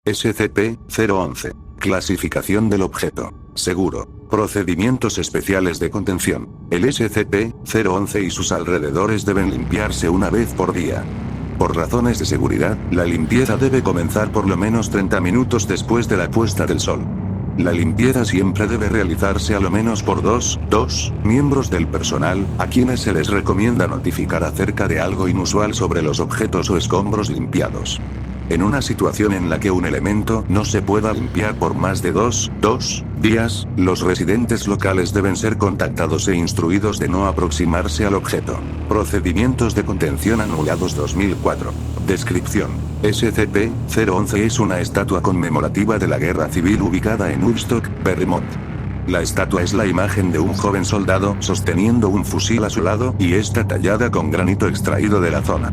SCP-011. Clasificación del objeto. Seguro. Procedimientos especiales de contención. El SCP-011 y sus alrededores deben limpiarse una vez por día. Por razones de seguridad, la limpieza debe comenzar por lo menos 30 minutos después de la puesta del sol. La limpieza siempre debe realizarse a lo menos por dos miembros del personal, a quienes se les recomienda notificar acerca de algo inusual sobre los objetos o escombros limpiados. En una situación en la que un elemento no se pueda limpiar por más de dos días, los residentes locales deben ser contactados e instruidos de no aproximarse al objeto. Procedimientos de contención anulados 2004. Descripción. SCP-011 es una estatua conmemorativa de la Guerra Civil ubicada en Woodstock, Vermont. La estatua es la imagen de un joven soldado sosteniendo un fusil a su lado y está tallada con granito extraído de la zona.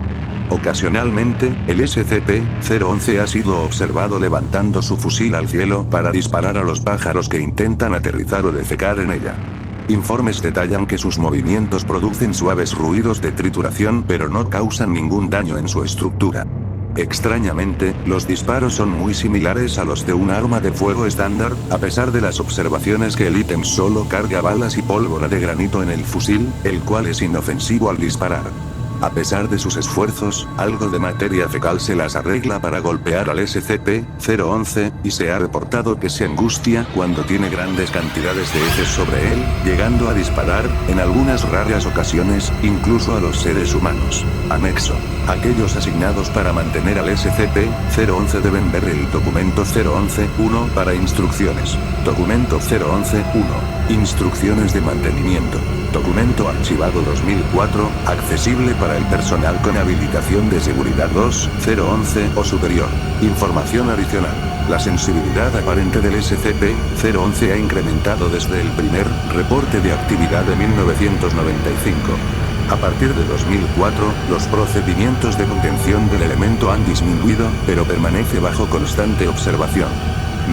Ocasionalmente, el SCP-011 ha sido observado levantando su fusil al cielo para disparar a los pájaros que intentan aterrizar o defecar en ella. Informes detallan que sus movimientos producen suaves ruidos de trituración pero no causan ningún daño en su estructura. Extrañamente, los disparos son muy similares a los de un arma de fuego estándar, a pesar de las observaciones que el ítem solo carga balas y pólvora de granito en el fusil, el cual es inofensivo al disparar. A pesar de sus esfuerzos, algo de materia fecal se las arregla para golpear al SCP-011, y se ha reportado que se angustia cuando tiene grandes cantidades de heces sobre él, llegando a disparar, en algunas raras ocasiones, incluso a los seres humanos. Anexo. Aquellos asignados para mantener al SCP-011 deben ver el documento 011-1 para instrucciones. Documento 011-1. Instrucciones de mantenimiento. Documento archivado 2004, accesible para el personal con habilitación de seguridad 2-011 o superior. Información adicional. La sensibilidad aparente del SCP-011 ha incrementado desde el primer reporte de actividad de 1995. A partir de 2004, los procedimientos de contención del elemento han disminuido, pero permanece bajo constante observación.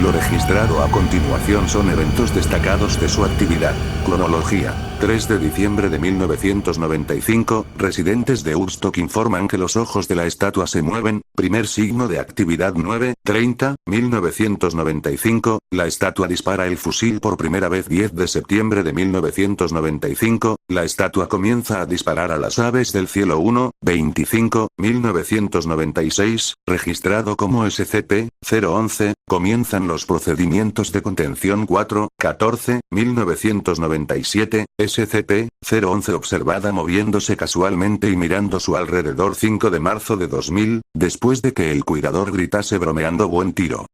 Lo registrado a continuación son eventos destacados de su actividad. Cronología. 3 de diciembre de 1995, residentes de Woodstock informan que los ojos de la estatua se mueven. Primer signo de actividad 9:30, 1995, la estatua dispara el fusil por primera vez. 10 de septiembre de 1995, la estatua comienza a disparar a las aves del cielo. 1:25, 1996, registrado como SCP-011, comienzan los procedimientos de contención. 4:14, 1997, SCP-011 observada moviéndose casualmente y mirando su alrededor. 5 de marzo de 2000, después de que el cuidador gritase bromeando "buen tiro".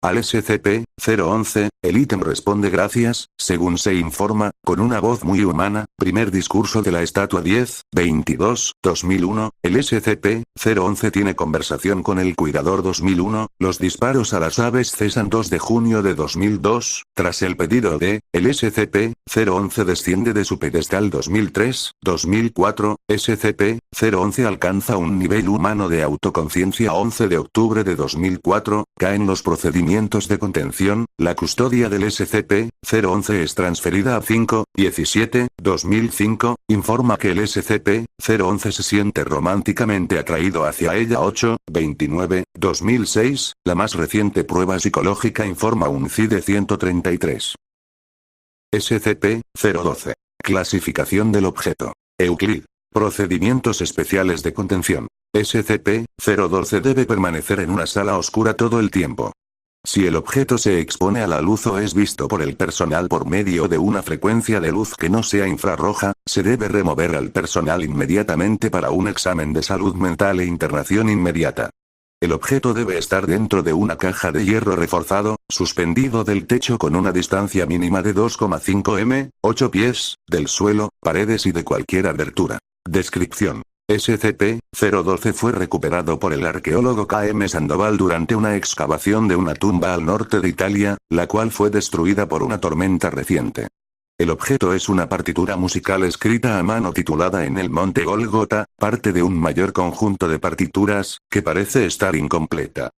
Al SCP-011, el ítem responde "gracias", según se informa, con una voz muy humana. Primer discurso de la estatua. 10/22, 2001, el SCP-011 tiene conversación con el cuidador. 2001, los disparos a las aves cesan. 2 de junio de 2002, tras el pedido de, el SCP-011 desciende de su pedestal. 2003, 2004, SCP-011 alcanza un nivel humano de autoconciencia. 11 de octubre de 2004, caen los procedimientos de contención, la custodia del SCP-011 es transferida a 5/17, 2005, informa que el SCP-011 se siente románticamente atraído hacia ella. 8/29, 2006, la más reciente prueba psicológica informa un CID 133. SCP-012. Clasificación del objeto. Euclid. Procedimientos especiales de contención. SCP-012 debe permanecer en una sala oscura todo el tiempo. Si el objeto se expone a la luz o es visto por el personal por medio de una frecuencia de luz que no sea infrarroja, se debe remover al personal inmediatamente para un examen de salud mental e internación inmediata. El objeto debe estar dentro de una caja de hierro reforzado, suspendido del techo con una distancia mínima de 2,5 m, 8 pies, del suelo, paredes y de cualquier abertura. Descripción. SCP-012 fue recuperado por el arqueólogo K.M. Sandoval durante una excavación de una tumba al norte de Italia, la cual fue destruida por una tormenta reciente. El objeto es una partitura musical escrita a mano titulada En el Monte Gólgota, parte de un mayor conjunto de partituras, que parece estar incompleta.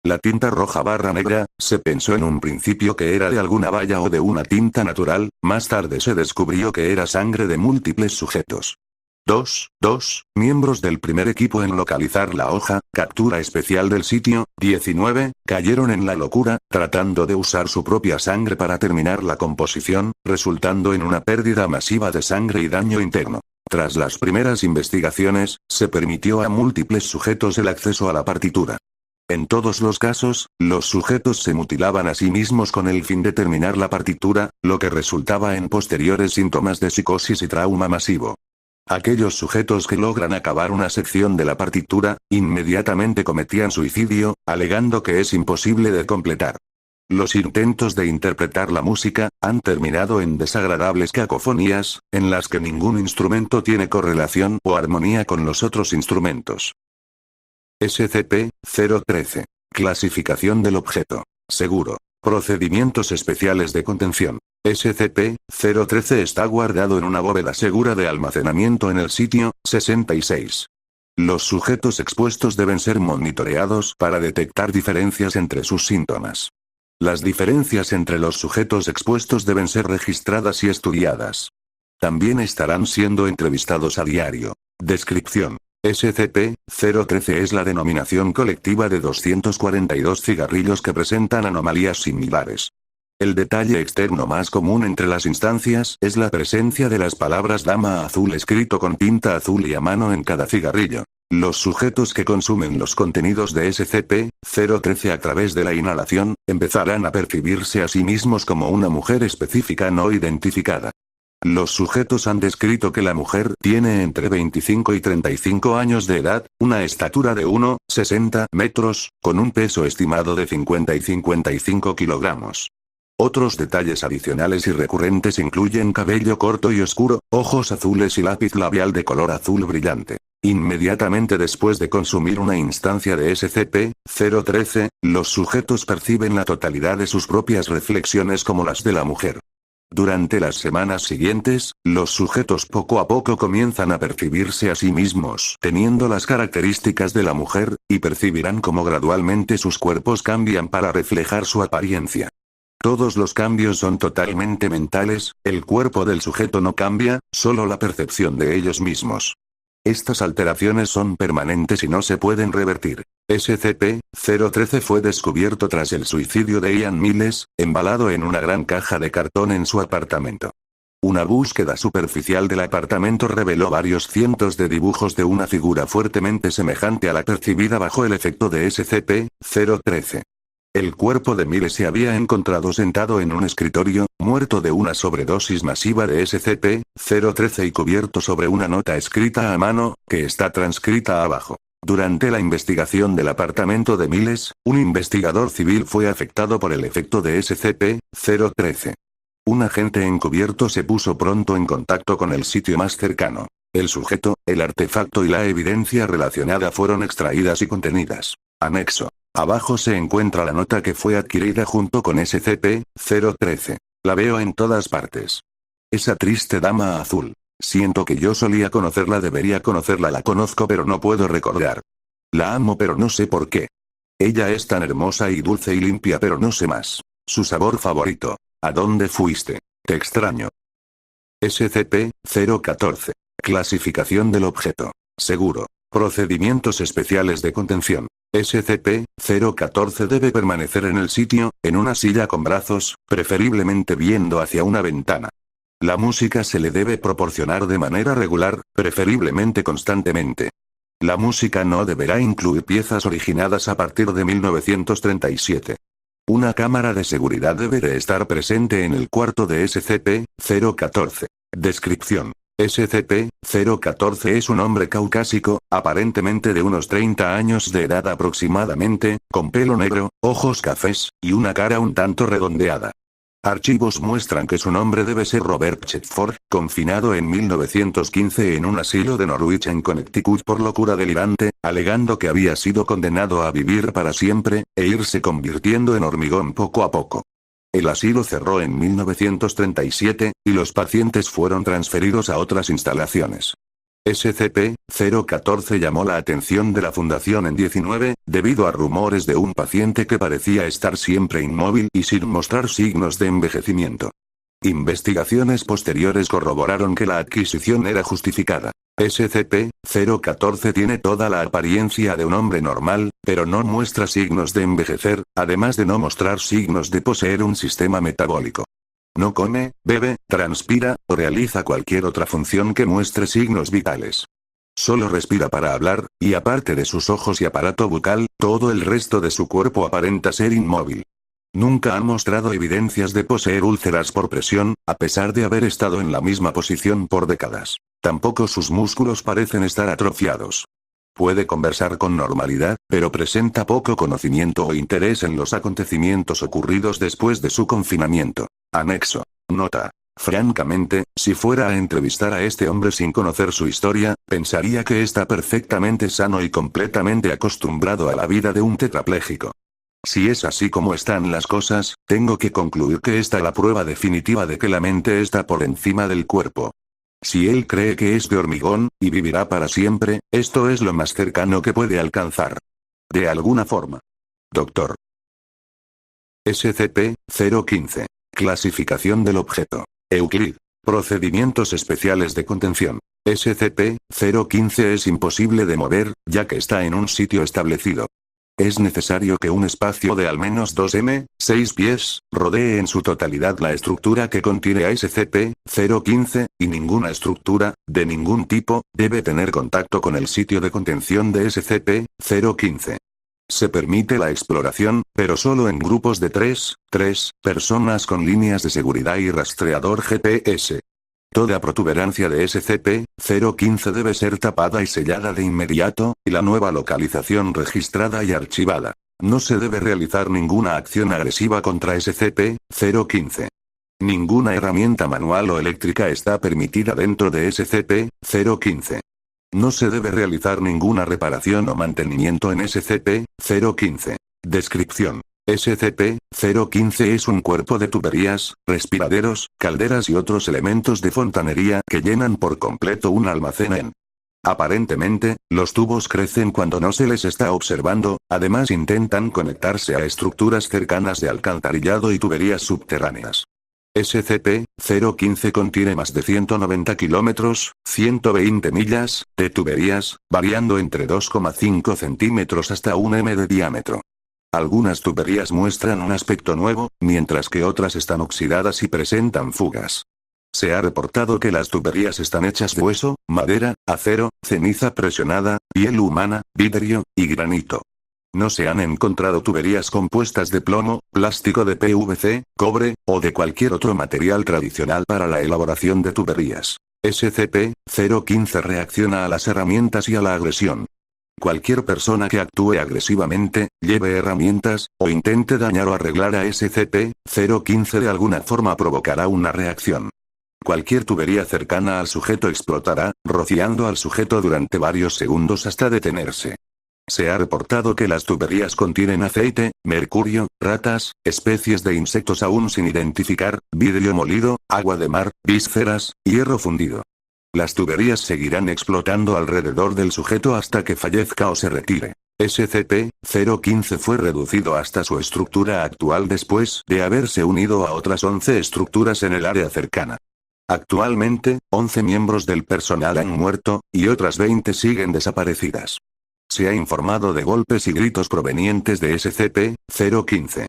La tinta roja/negra, se pensó en un principio que era de alguna valla o de una tinta natural, más tarde se descubrió que era sangre de múltiples sujetos. 2 miembros del primer equipo en localizar la hoja, captura especial del sitio, 19, cayeron en la locura, tratando de usar su propia sangre para terminar la composición, resultando en una pérdida masiva de sangre y daño interno. Tras las primeras investigaciones, se permitió a múltiples sujetos el acceso a la partitura. En todos los casos, los sujetos se mutilaban a sí mismos con el fin de terminar la partitura, lo que resultaba en posteriores síntomas de psicosis y trauma masivo. Aquellos sujetos que logran acabar una sección de la partitura, inmediatamente cometían suicidio, alegando que es imposible de completar. Los intentos de interpretar la música han terminado en desagradables cacofonías, en las que ningún instrumento tiene correlación o armonía con los otros instrumentos. SCP-013. Clasificación del objeto. Seguro. Procedimientos especiales de contención. SCP-013 está guardado en una bóveda segura de almacenamiento en el sitio 66. Los sujetos expuestos deben ser monitoreados para detectar diferencias entre sus síntomas. Las diferencias entre los sujetos expuestos deben ser registradas y estudiadas. También estarán siendo entrevistados a diario. Descripción. SCP-013 es la denominación colectiva de 242 cigarrillos que presentan anomalías similares. El detalle externo más común entre las instancias es la presencia de las palabras Dama Azul escrito con tinta azul y a mano en cada cigarrillo. Los sujetos que consumen los contenidos de SCP-013 a través de la inhalación, empezarán a percibirse a sí mismos como una mujer específica no identificada. Los sujetos han descrito que la mujer tiene entre 25 y 35 años de edad, una estatura de 1,60 metros, con un peso estimado de 50 y 55 kilogramos. Otros detalles adicionales y recurrentes incluyen cabello corto y oscuro, ojos azules y lápiz labial de color azul brillante. Inmediatamente después de consumir una instancia de SCP-013, los sujetos perciben la totalidad de sus propias reflexiones como las de la mujer. Durante las semanas siguientes, los sujetos poco a poco comienzan a percibirse a sí mismos teniendo las características de la mujer, y percibirán cómo gradualmente sus cuerpos cambian para reflejar su apariencia. Todos los cambios son totalmente mentales, el cuerpo del sujeto no cambia, solo la percepción de ellos mismos. Estas alteraciones son permanentes y no se pueden revertir. SCP-013 fue descubierto tras el suicidio de Ian Miles, embalado en una gran caja de cartón en su apartamento. Una búsqueda superficial del apartamento reveló varios cientos de dibujos de una figura fuertemente semejante a la percibida bajo el efecto de SCP-013. El cuerpo de Miles se había encontrado sentado en un escritorio, muerto de una sobredosis masiva de SCP-013 y cubierto sobre una nota escrita a mano, que está transcrita abajo. Durante la investigación del apartamento de Miles, un investigador civil fue afectado por el efecto de SCP-013. Un agente encubierto se puso pronto en contacto con el sitio más cercano. El sujeto, el artefacto y la evidencia relacionada fueron extraídas y contenidas. Anexo. Abajo se encuentra la nota que fue adquirida junto con SCP-013. La veo en todas partes. Esa triste dama azul. Siento que yo solía conocerla, debería conocerla, la conozco pero no puedo recordar. La amo pero no sé por qué. Ella es tan hermosa y dulce y limpia pero no sé más. Su sabor favorito. ¿A dónde fuiste? Te extraño. SCP-014. Clasificación del objeto. Seguro. Procedimientos especiales de contención. SCP-014 debe permanecer en el sitio, en una silla con brazos, preferiblemente viendo hacia una ventana. La música se le debe proporcionar de manera regular, preferiblemente constantemente. La música no deberá incluir piezas originadas a partir de 1937. Una cámara de seguridad debe de estar presente en el cuarto de SCP-014. Descripción. SCP-014 es un hombre caucásico, aparentemente de unos 30 años de edad aproximadamente, con pelo negro, ojos cafés, y una cara un tanto redondeada. Archivos muestran que su nombre debe ser Robert Chetford, confinado en 1915 en un asilo de Norwich en Connecticut por locura delirante, alegando que había sido condenado a vivir para siempre, e irse convirtiendo en hormigón poco a poco. El asilo cerró en 1937, y los pacientes fueron transferidos a otras instalaciones. SCP-014 llamó la atención de la Fundación en 19, debido a rumores de un paciente que parecía estar siempre inmóvil y sin mostrar signos de envejecimiento. Investigaciones posteriores corroboraron que la adquisición era justificada. SCP-014 tiene toda la apariencia de un hombre normal, pero no muestra signos de envejecer, además de no mostrar signos de poseer un sistema metabólico. No come, bebe, transpira, o realiza cualquier otra función que muestre signos vitales. Solo respira para hablar, y aparte de sus ojos y aparato bucal, todo el resto de su cuerpo aparenta ser inmóvil. Nunca ha mostrado evidencias de poseer úlceras por presión, a pesar de haber estado en la misma posición por décadas. Tampoco sus músculos parecen estar atrofiados. Puede conversar con normalidad, pero presenta poco conocimiento o interés en los acontecimientos ocurridos después de su confinamiento. Anexo. Nota. Francamente, si fuera a entrevistar a este hombre sin conocer su historia, pensaría que está perfectamente sano y completamente acostumbrado a la vida de un tetrapléjico. Si es así como están las cosas, tengo que concluir que esta es la prueba definitiva de que la mente está por encima del cuerpo. Si él cree que es de hormigón, y vivirá para siempre, esto es lo más cercano que puede alcanzar. De alguna forma. Dr. SCP-015. Clasificación del objeto. Euclid. Procedimientos especiales de contención. SCP-015 es imposible de mover, ya que está en un sitio establecido. Es necesario que un espacio de al menos 2 m, 6 pies, rodee en su totalidad la estructura que contiene a SCP-015, y ninguna estructura, de ningún tipo, debe tener contacto con el sitio de contención de SCP-015. Se permite la exploración, pero solo en grupos de 3 personas con líneas de seguridad y rastreador GPS. Toda protuberancia de SCP-015 debe ser tapada y sellada de inmediato, y la nueva localización registrada y archivada. No se debe realizar ninguna acción agresiva contra SCP-015. Ninguna herramienta manual o eléctrica está permitida dentro de SCP-015. No se debe realizar ninguna reparación o mantenimiento en SCP-015. Descripción. SCP-015 es un cuerpo de tuberías, respiraderos, calderas y otros elementos de fontanería que llenan por completo un almacén en. Aparentemente, los tubos crecen cuando no se les está observando, además intentan conectarse a estructuras cercanas de alcantarillado y tuberías subterráneas. SCP-015 contiene más de 190 kilómetros, 120 millas, de tuberías, variando entre 2,5 centímetros hasta 1 m de diámetro. Algunas tuberías muestran un aspecto nuevo, mientras que otras están oxidadas y presentan fugas. Se ha reportado que las tuberías están hechas de hueso, madera, acero, ceniza presionada, piel humana, vidrio, y granito. No se han encontrado tuberías compuestas de plomo, plástico de PVC, cobre, o de cualquier otro material tradicional para la elaboración de tuberías. SCP-015 reacciona a las herramientas y a la agresión. Cualquier persona que actúe agresivamente, lleve herramientas, o intente dañar o arreglar a SCP-015 de alguna forma provocará una reacción. Cualquier tubería cercana al sujeto explotará, rociando al sujeto durante varios segundos hasta detenerse. Se ha reportado que las tuberías contienen aceite, mercurio, ratas, especies de insectos aún sin identificar, vidrio molido, agua de mar, vísceras, hierro fundido. Las tuberías seguirán explotando alrededor del sujeto hasta que fallezca o se retire. SCP-015 fue reducido hasta su estructura actual después de haberse unido a otras 11 estructuras en el área cercana. Actualmente, 11 miembros del personal han muerto, y otras 20 siguen desaparecidas. Se ha informado de golpes y gritos provenientes de SCP-015.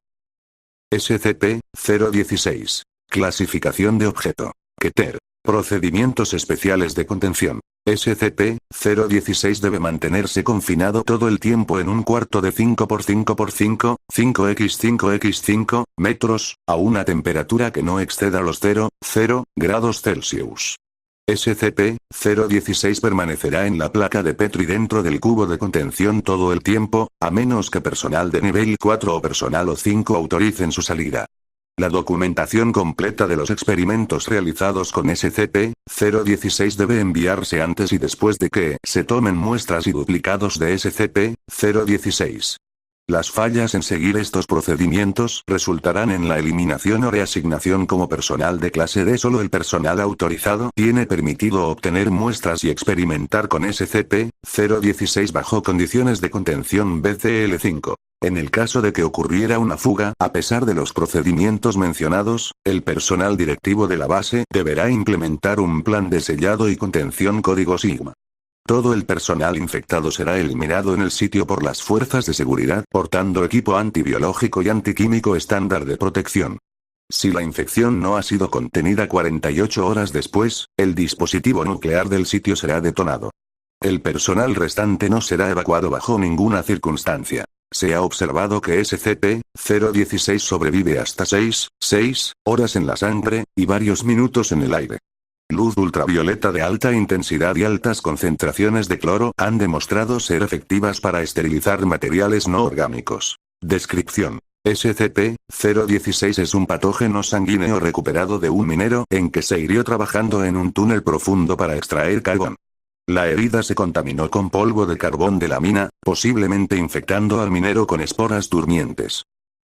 SCP-016. Clasificación de objeto. Keter. Procedimientos especiales de contención. SCP-016 debe mantenerse confinado todo el tiempo en un cuarto de 5×5×5, 5×5×5 metros, a una temperatura que no exceda los 0 grados Celsius. SCP-016 permanecerá en la placa de Petri dentro del cubo de contención todo el tiempo, a menos que personal de nivel 4 o personal O5 autoricen su salida. La documentación completa de los experimentos realizados con SCP-016 debe enviarse antes y después de que se tomen muestras y duplicados de SCP-016. Las fallas en seguir estos procedimientos resultarán en la eliminación o reasignación como personal de clase D. Solo el personal autorizado tiene permitido obtener muestras y experimentar con SCP-016 bajo condiciones de contención BCL5. En el caso de que ocurriera una fuga, a pesar de los procedimientos mencionados, el personal directivo de la base deberá implementar un plan de sellado y contención código Sigma. Todo el personal infectado será eliminado en el sitio por las fuerzas de seguridad portando equipo antibiológico y antiquímico estándar de protección. Si la infección no ha sido contenida 48 horas después, el dispositivo nuclear del sitio será detonado. El personal restante no será evacuado bajo ninguna circunstancia. Se ha observado que SCP-016 sobrevive hasta 6 horas en la sangre, y varios minutos en el aire. Luz ultravioleta de alta intensidad y altas concentraciones de cloro han demostrado ser efectivas para esterilizar materiales no orgánicos. Descripción. SCP-016 es un patógeno sanguíneo recuperado de un minero en que se hirió trabajando en un túnel profundo para extraer carbón. La herida se contaminó con polvo de carbón de la mina, posiblemente infectando al minero con esporas durmientes.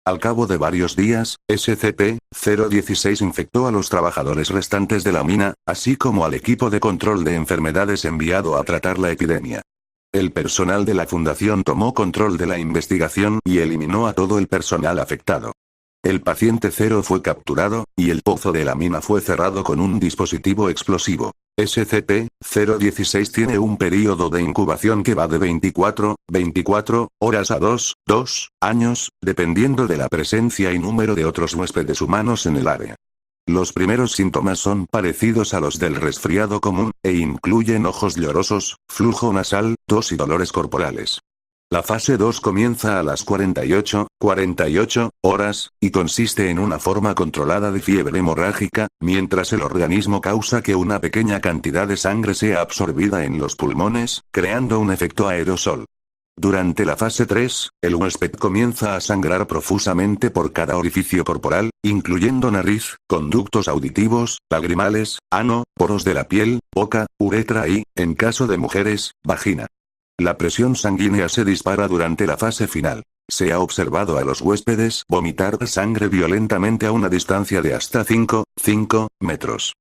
Al cabo de varios días, SCP-016 infectó a los trabajadores restantes de la mina, así como al equipo de control de enfermedades enviado a tratar la epidemia. El personal de la fundación tomó control de la investigación y eliminó a todo el personal afectado. El paciente 0 fue capturado, y el pozo de la mina fue cerrado con un dispositivo explosivo. SCP-016 tiene un período de incubación que va de 24 horas a 2 años, dependiendo de la presencia y número de otros huéspedes humanos en el área. Los primeros síntomas son parecidos a los del resfriado común, e incluyen ojos llorosos, flujo nasal, tos y dolores corporales. La fase 2 comienza a las 48 horas, y consiste en una forma controlada de fiebre hemorrágica, mientras el organismo causa que una pequeña cantidad de sangre sea absorbida en los pulmones, creando un efecto aerosol. Durante la fase 3, el huésped comienza a sangrar profusamente por cada orificio corporal, incluyendo nariz, conductos auditivos, lagrimales, ano, poros de la piel, boca, uretra y, en caso de mujeres, vagina. La presión sanguínea se dispara durante la fase final. Se ha observado a los huéspedes vomitar sangre violentamente a una distancia de hasta 5 metros.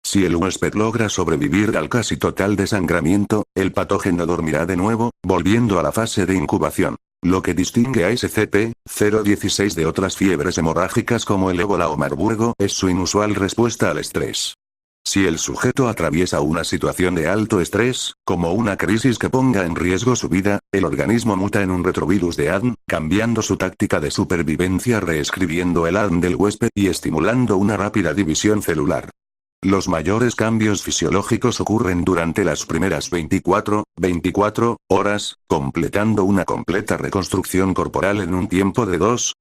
Si el huésped logra sobrevivir al casi total desangramiento, el patógeno dormirá de nuevo, volviendo a la fase de incubación. Lo que distingue a SCP-016 de otras fiebres hemorrágicas como el ébola o Marburgo es su inusual respuesta al estrés. Si el sujeto atraviesa una situación de alto estrés, como una crisis que ponga en riesgo su vida, el organismo muta en un retrovirus de ADN, cambiando su táctica de supervivencia, reescribiendo el ADN del huésped y estimulando una rápida división celular. Los mayores cambios fisiológicos ocurren durante las primeras 24 horas, completando una completa reconstrucción corporal en un tiempo de 2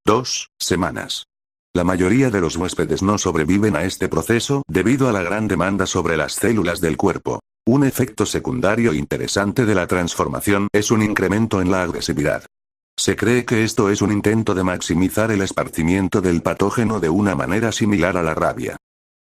semanas. La mayoría de los huéspedes no sobreviven a este proceso debido a la gran demanda sobre las células del cuerpo. Un efecto secundario interesante de la transformación es un incremento en la agresividad. Se cree que esto es un intento de maximizar el esparcimiento del patógeno de una manera similar a la rabia.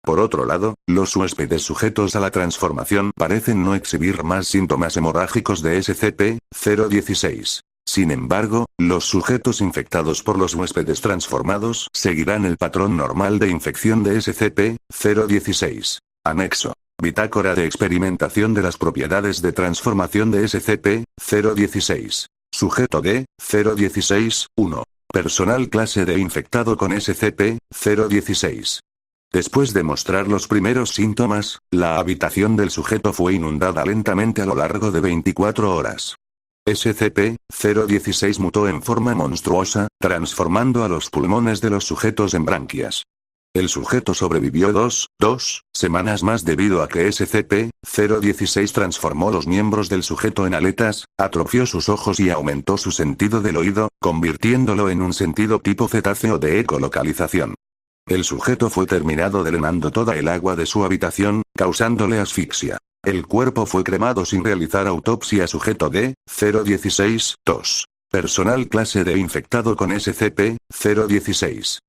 Por otro lado, los huéspedes sujetos a la transformación parecen no exhibir más síntomas hemorrágicos de SCP-016. Sin embargo, los sujetos infectados por los huéspedes transformados seguirán el patrón normal de infección de SCP-016. Anexo. Bitácora de experimentación de las propiedades de transformación de SCP-016. Sujeto D-016, 1. Personal clase D infectado con SCP-016. Después de mostrar los primeros síntomas, la habitación del sujeto fue inundada lentamente a lo largo de 24 horas. SCP-016 mutó en forma monstruosa, transformando a los pulmones de los sujetos en branquias. El sujeto sobrevivió 2 semanas más debido a que SCP-016 transformó los miembros del sujeto en aletas, atrofió sus ojos y aumentó su sentido del oído, convirtiéndolo en un sentido tipo cetáceo de ecolocalización. El sujeto fue terminado drenando toda el agua de su habitación, causándole asfixia. El cuerpo fue cremado sin realizar autopsia. Sujeto D-016, 2. Personal clase D infectado con SCP-016.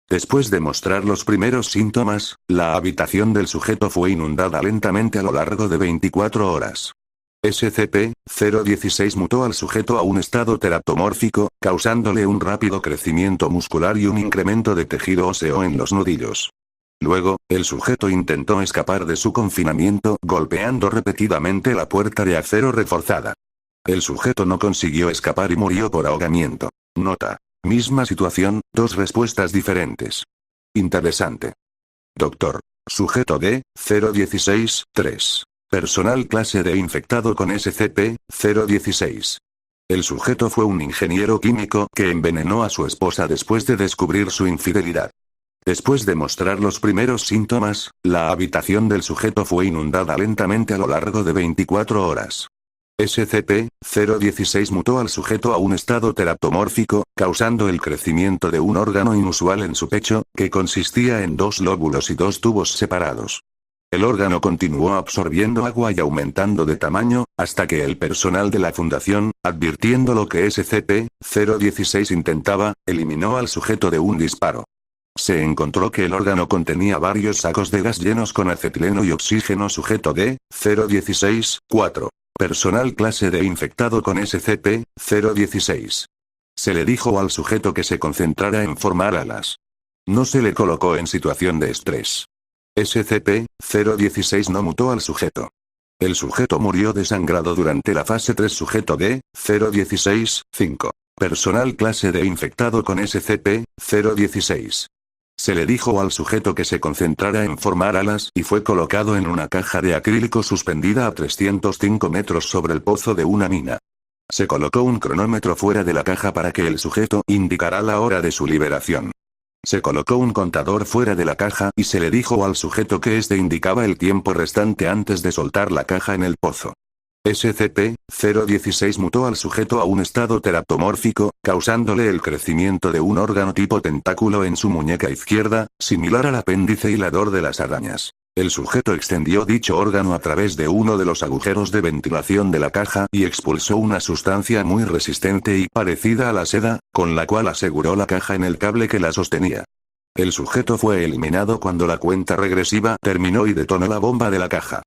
Después de mostrar los primeros síntomas, la habitación del sujeto fue inundada lentamente a lo largo de 24 horas. SCP-016 mutó al sujeto a un estado teraptomórfico, causándole un rápido crecimiento muscular y un incremento de tejido óseo en los nudillos. Luego, el sujeto intentó escapar de su confinamiento golpeando repetidamente la puerta de acero reforzada. El sujeto no consiguió escapar y murió por ahogamiento. Nota. Misma situación, dos respuestas diferentes. Interesante. Doctor. Sujeto D-016-3. Personal clase D infectado con SCP-016. El sujeto fue un ingeniero químico que envenenó a su esposa después de descubrir su infidelidad. Después de mostrar los primeros síntomas, la habitación del sujeto fue inundada lentamente a lo largo de 24 horas. SCP-016 mutó al sujeto a un estado teraptomórfico, causando el crecimiento de un órgano inusual en su pecho, que consistía en dos lóbulos y dos tubos separados. El órgano continuó absorbiendo agua y aumentando de tamaño, hasta que el personal de la fundación, advirtiendo lo que SCP-016 intentaba, eliminó al sujeto de un disparo. Se encontró que el órgano contenía varios sacos de gas llenos con acetileno y oxígeno. Sujeto D-016-4. Personal clase D infectado con SCP-016. Se le dijo al sujeto que se concentrara en formar alas. No se le colocó en situación de estrés. SCP-016 no mutó al sujeto. El sujeto murió desangrado durante la fase 3. Sujeto D-016-5. Personal clase D infectado con SCP-016. Se le dijo al sujeto que se concentrara en formar alas y fue colocado en una caja de acrílico suspendida a 305 metros sobre el pozo de una mina. Se colocó un cronómetro fuera de la caja para que el sujeto indicara la hora de su liberación. Se colocó un contador fuera de la caja y se le dijo al sujeto que este indicaba el tiempo restante antes de soltar la caja en el pozo. SCP-016 mutó al sujeto a un estado teraptomórfico, causándole el crecimiento de un órgano tipo tentáculo en su muñeca izquierda, similar al apéndice hilador de las arañas. El sujeto extendió dicho órgano a través de uno de los agujeros de ventilación de la caja y expulsó una sustancia muy resistente y parecida a la seda, con la cual aseguró la caja en el cable que la sostenía. El sujeto fue eliminado cuando la cuenta regresiva terminó y detonó la bomba de la caja.